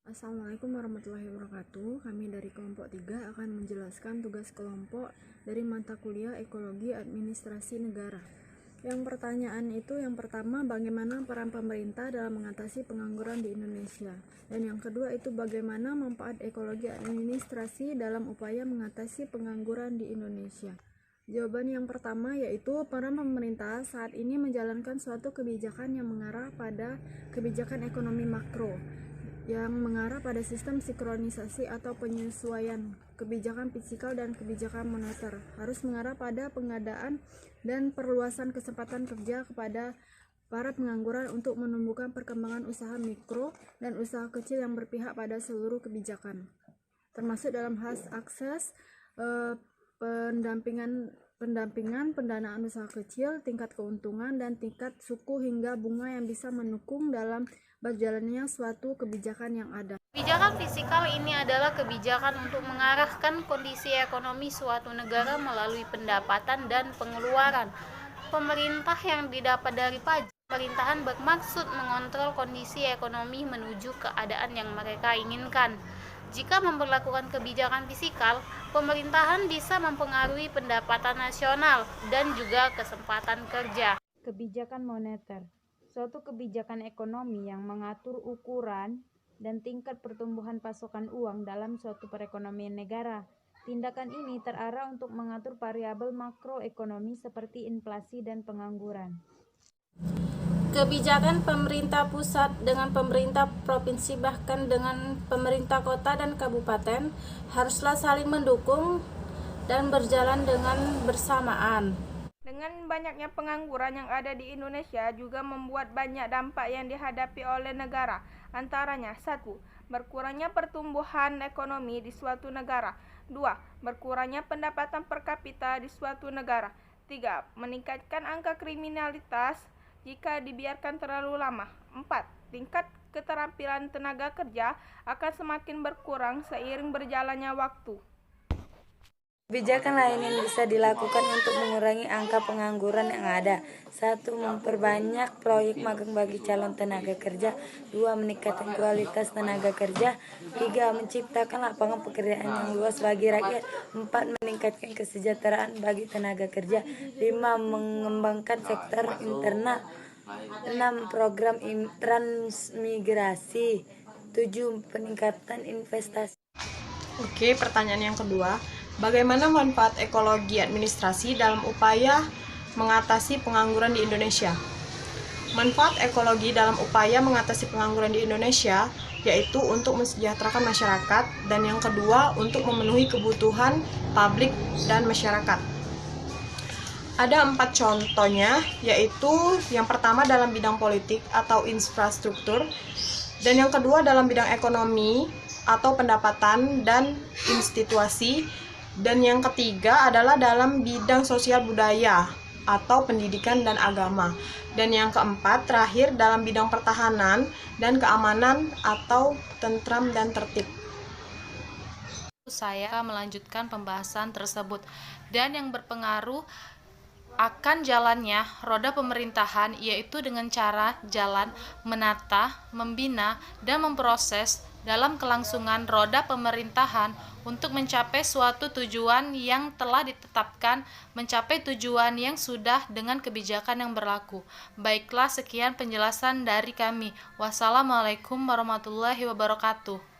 Assalamualaikum warahmatullahi wabarakatuh. Kami dari kelompok 3 akan menjelaskan tugas kelompok dari mata kuliah Ekologi Administrasi Negara. Yang pertama, bagaimana peran pemerintah dalam mengatasi pengangguran di Indonesia. Dan yang kedua itu bagaimana manfaat ekologi administrasi dalam upaya mengatasi pengangguran di Indonesia. Jawaban yang pertama yaitu peran pemerintah saat ini menjalankan suatu kebijakan yang mengarah pada kebijakan ekonomi makro, yang mengarah pada sistem sinkronisasi atau penyesuaian kebijakan fiskal dan kebijakan moneter, harus mengarah pada pengadaan dan perluasan kesempatan kerja kepada para pengangguran untuk menumbuhkan perkembangan usaha mikro dan usaha kecil yang berpihak pada seluruh kebijakan, termasuk dalam hal akses pendampingan pendanaan usaha kecil, tingkat keuntungan, dan tingkat suku hingga bunga yang bisa mendukung dalam berjalannya suatu kebijakan yang ada. Kebijakan fiskal ini adalah kebijakan untuk mengarahkan kondisi ekonomi suatu negara melalui pendapatan dan pengeluaran. Pemerintah yang didapat dari pajak pemerintahan bermaksud mengontrol kondisi ekonomi menuju keadaan yang mereka inginkan. Jika memperlakukan kebijakan fiskal, pemerintahan bisa mempengaruhi pendapatan nasional dan juga kesempatan kerja. Kebijakan moneter, suatu kebijakan ekonomi yang mengatur ukuran dan tingkat pertumbuhan pasokan uang dalam suatu perekonomian negara. Tindakan ini terarah untuk mengatur variabel makroekonomi seperti inflasi dan pengangguran. Kebijakan pemerintah pusat dengan pemerintah provinsi bahkan dengan pemerintah kota dan kabupaten haruslah saling mendukung dan berjalan dengan bersamaan. Dengan banyaknya pengangguran yang ada di Indonesia juga membuat banyak dampak yang dihadapi oleh negara. Antaranya 1. Berkurangnya pertumbuhan ekonomi di suatu negara. 2. Berkurangnya pendapatan per kapita di suatu negara. 3. Meningkatkan angka kriminalitas jika dibiarkan terlalu lama. 4. Tingkat keterampilan tenaga kerja akan semakin berkurang seiring berjalannya waktu. Kebijakan lain yang bisa dilakukan untuk mengurangi angka pengangguran yang ada. 1. Memperbanyak proyek magang bagi calon tenaga kerja. 2. Meningkatkan kualitas tenaga kerja. 3. Menciptakan lapangan pekerjaan yang luas bagi rakyat. 4. Meningkatkan kesejahteraan bagi tenaga kerja. 5. Mengembangkan sektor internal. 6. Program transmigrasi. 7. Peningkatan investasi. Oke, pertanyaan yang kedua. Bagaimana manfaat ekologi administrasi dalam upaya mengatasi pengangguran di Indonesia? Manfaat ekologi dalam upaya mengatasi pengangguran di Indonesia yaitu untuk mensejahterakan masyarakat, dan yang kedua untuk memenuhi kebutuhan publik dan masyarakat. Ada 4 contohnya, yaitu yang pertama dalam bidang politik atau infrastruktur, dan yang kedua dalam bidang ekonomi atau pendapatan dan institusi, dan yang ketiga adalah dalam bidang sosial budaya atau pendidikan dan agama, dan yang keempat terakhir dalam bidang pertahanan dan keamanan atau tentram dan tertib. Saya melanjutkan pembahasan tersebut, dan yang berpengaruh akan jalannya roda pemerintahan yaitu dengan cara jalan, menata, membina, dan memproses dalam kelangsungan roda pemerintahan untuk mencapai suatu tujuan yang telah ditetapkan, mencapai tujuan yang sudah dengan kebijakan yang berlaku. Baiklah, sekian penjelasan dari kami. Wassalamualaikum warahmatullahi wabarakatuh.